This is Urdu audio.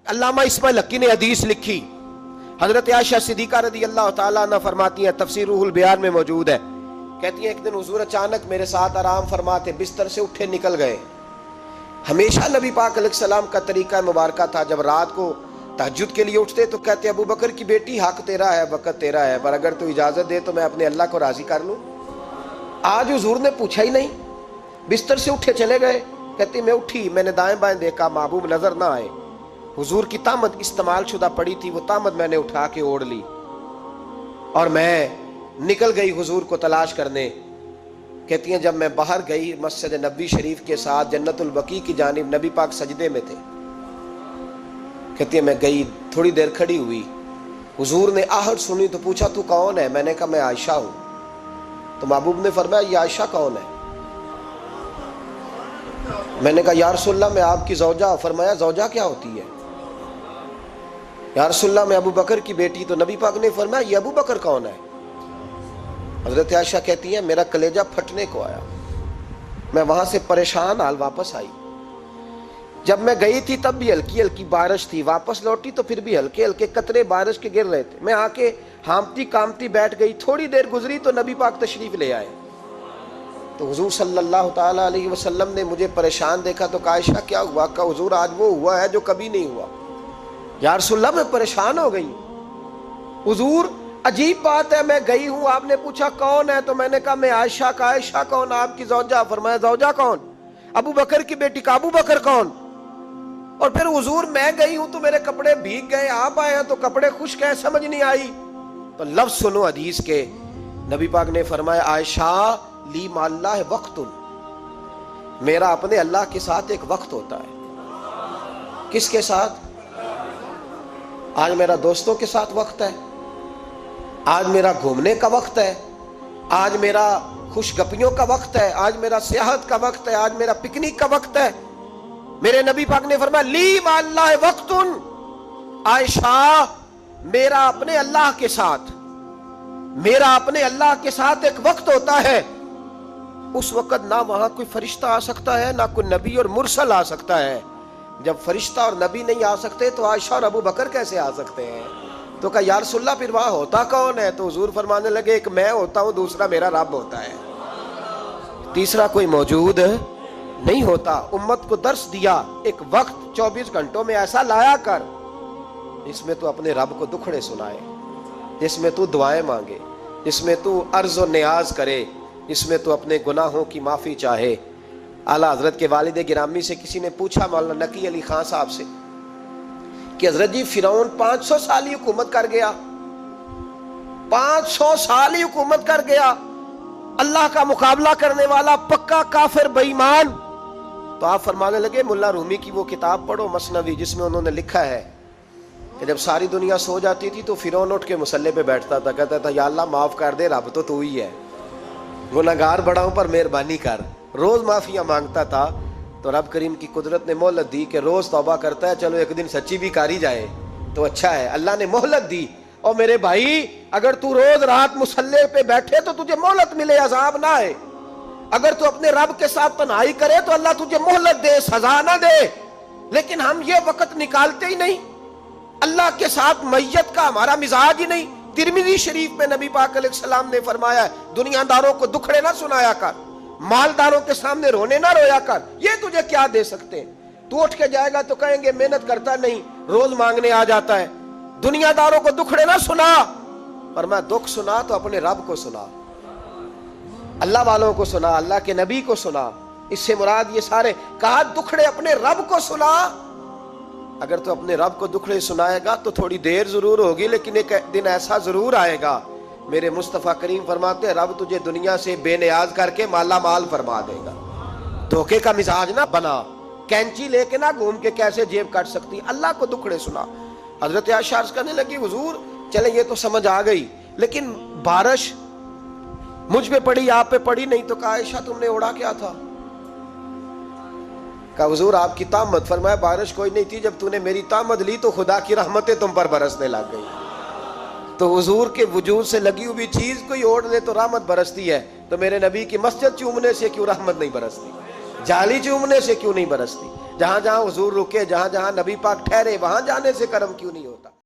علامہ اسماعیل حقی نے حدیث لکھی، حضرت عائشہ صدیقہ رضی اللہ تعالیٰ عنہ فرماتی ہیں، تفسیر روح البیان میں موجود ہے، کہتی ہیں ایک دن حضور اچانک میرے ساتھ آرام فرماتے بستر سے اٹھے نکل گئے۔ ہمیشہ نبی پاک علیہ السلام کا طریقہ مبارکہ تھا، جب رات کو تہجد کے لیے اٹھتے تو کہتے ابو بکر کی بیٹی حق تیرا ہے، وقت تیرا ہے، پر اگر تو اجازت دے تو میں اپنے اللہ کو راضی کر لوں۔ آج حضور نے پوچھا ہی نہیں، بستر سے اٹھے چلے گئے۔ کہتی میں اٹھی، میں نے دائیں بائیں دیکھا، محبوب نظر نہ آئے۔ حضور کی طامت استعمال شدہ پڑی تھی، وہ طامت میں نے اٹھا کے اوڑھ لی اور میں نکل گئی حضور کو تلاش کرنے۔ کہتی ہیں جب میں باہر گئی مسجد نبوی شریف کے ساتھ جنت البقیع کی جانب، نبی پاک سجدے میں تھے۔ کہتی ہیں میں گئی، تھوڑی دیر کھڑی ہوئی، حضور نے آہٹ سنی تو پوچھا تو کون ہے؟ میں نے کہا میں عائشہ ہوں۔ تو محبوب نے فرمایا یہ عائشہ کون ہے؟ میں نے کہا یا رسول اللہ میں آپ کی زوجہ۔ فرمایا زوجہ کیا ہوتی ہے؟ یا رسول اللہ میں ابو بکر کی بیٹی۔ تو نبی پاک نے فرمایا یہ ابو بکر کون ہے؟ حضرت عائشہ کہتی ہیں میرا کلیجہ پھٹنے کو آیا، میں وہاں سے پریشان حال واپس آئی۔ جب میں گئی تھی تب بھی ہلکی ہلکی بارش تھی، واپس لوٹی تو پھر بھی ہلکے ہلکے قطرے بارش کے گر رہے تھے۔ میں آ کے ہامتی کامتی بیٹھ گئی، تھوڑی دیر گزری تو نبی پاک تشریف لے آئے۔ تو حضور صلی اللہ تعالیٰ علیہ وسلم نے مجھے پریشان دیکھا تو کہا عائشہ کیا ہوا؟ کہا حضور آج وہ ہوا ہے جو کبھی نہیں ہوا۔ یا رسول اللہ میں پریشان ہو گئی۔ حضور عجیب بات ہے، میں گئی ہوں، آپ نے پوچھا کون ہے تو میں نے کہا میں عائشہ۔ کا عائشہ کون؟ آپ کی زوجہ۔ فرمایا زوجہ کون؟ ابو بکر کی بیٹی۔ کا ابو بکر کون؟ اور پھر حضور میں گئی ہوں تو میرے کپڑے بھیگ گئے، آپ آئے ہیں تو کپڑے خشک ہیں، سمجھ نہیں آئی۔ تو لفظ سنو حدیث کے، نبی پاک نے فرمایا عائشہ لی مع اللہ وقت، میرا اپنے اللہ کے ساتھ ایک وقت ہوتا ہے۔ کس کے ساتھ؟ آج میرا دوستوں کے ساتھ وقت ہے، آج میرا گھومنے کا وقت ہے، آج میرا خوش گپیوں کا وقت ہے، آج میرا سیاحت کا وقت ہے، آج میرا پکنک کا وقت ہے۔ میرے نبی پاک نے فرمایا لی مع اللہ وقت، عائشہ میرا اپنے اللہ کے ساتھ، میرا اپنے اللہ کے ساتھ ایک وقت ہوتا ہے۔ اس وقت نہ وہاں کوئی فرشتہ آ سکتا ہے، نہ کوئی نبی اور مرسل آ سکتا ہے۔ جب فرشتہ اور نبی نہیں آ سکتے تو عائشہ اور ابو بکر کیسے آ سکتے ہیں؟ تو کہا یا رسول اللہ پھر وہاں ہوتا کون ہے؟ تو حضور فرمانے لگے ایک میں ہوتا ہوں، دوسرا میرا رب ہوتا ہے، تیسرا کوئی موجود نہیں ہوتا۔ امت کو درس دیا ایک وقت 24 گھنٹوں میں ایسا لایا کر جس میں تو اپنے رب کو دکھڑے سنائے، جس میں تو دعائیں مانگے، جس میں تو عرض و نیاز کرے، جس میں تو اپنے گناہوں کی معافی چاہے۔ اعلیٰ حضرت کے والد گرامی سے کسی نے پوچھا مولانا نقی علی خان صاحب سے کہ حضرت جی فرعون 500 سال ہی حکومت کر گیا، 500 سال ہی حکومت کر گیا، اللہ کا مقابلہ کرنے والا پکا کافر بے ایمان۔ تو آپ فرمانے لگے ملا رومی کی وہ کتاب پڑھو مثنوی، جس میں انہوں نے لکھا ہے کہ جب ساری دنیا سو جاتی تھی تو فرعون اٹھ کے مصلے پہ بیٹھتا تھا، کہتا تھا یا اللہ معاف کر دے، رب تو ہی ہے، گناہگار بڑا ہوں پر مہربانی کر۔ روز معافیاں مانگتا تھا تو رب کریم کی قدرت نے مہلت دی کہ روز توبہ کرتا ہے، چلو ایک دن سچی بھی کاری جائے تو اچھا ہے۔ اللہ نے مہلت دی، اور میرے بھائی اگر تو روز رات مصلے پہ بیٹھے تو تجھے مہلت ملے، عذاب نہ آئے۔ اگر تو اپنے رب کے ساتھ تنہائی کرے تو اللہ تجھے مہلت دے، سزا نہ دے۔ لیکن ہم یہ وقت نکالتے ہی نہیں، اللہ کے ساتھ میت کا ہمارا مزاج ہی نہیں۔ ترمذی شریف میں نبی پاک علیہ السلام نے فرمایا دنیا داروں کو دکھڑے نہ سنایا کر، مالداروں کے سامنے رونے نہ رویا کر، یہ تجھے کیا دے سکتے ہیں؟ تو اٹھ کے جائے گا تو کہیں گے محنت کرتا نہیں، روز مانگنے آ جاتا ہے۔ دنیا داروں کو دکھڑے نہ سنا، پر میں دکھ سنا تو اپنے رب کو سنا، اللہ والوں کو سنا، اللہ کے نبی کو سنا۔ اس سے مراد یہ سارے کہا دکھڑے اپنے رب کو سنا۔ اگر تو اپنے رب کو دکھڑے سنائے گا تو تھوڑی دیر ضرور ہوگی، لیکن ایک دن ایسا ضرور آئے گا، میرے مصطفیٰ کریم فرماتے ہیں رب تجھے دنیا سے بے نیاز کر کے مالا مال فرما دے گا۔ دھوکے کا مزاج نہ بنا، کینچی لے کے نہ گھوم کے کیسے جیب کاٹ سکتی، اللہ کو دکھڑے سنا۔ حضرت عائشہ عرض کرنے لگی حضور چلے یہ تو سمجھ آ گئی، لیکن بارش مجھ پہ پڑی آپ پہ پڑی نہیں۔ تو کہا عائشہ تم نے اوڑا کیا تھا؟ کہا حضور آپ کی طامت۔ فرمایا بارش کوئی نہیں تھی، جب تو نے میری طامت لی تو خدا کی رحمتیں تم پر برسنے لگ گئی۔ تو حضور کے وجود سے لگی ہوئی چیز کوئی اوڑھ لے تو رحمت برستی ہے، تو میرے نبی کی مسجد چومنے سے کیوں رحمت نہیں برستی؟ جالی چومنے سے کیوں نہیں برستی؟ جہاں جہاں حضور رکے، جہاں جہاں نبی پاک ٹھہرے، وہاں جانے سے کرم کیوں نہیں ہوتا؟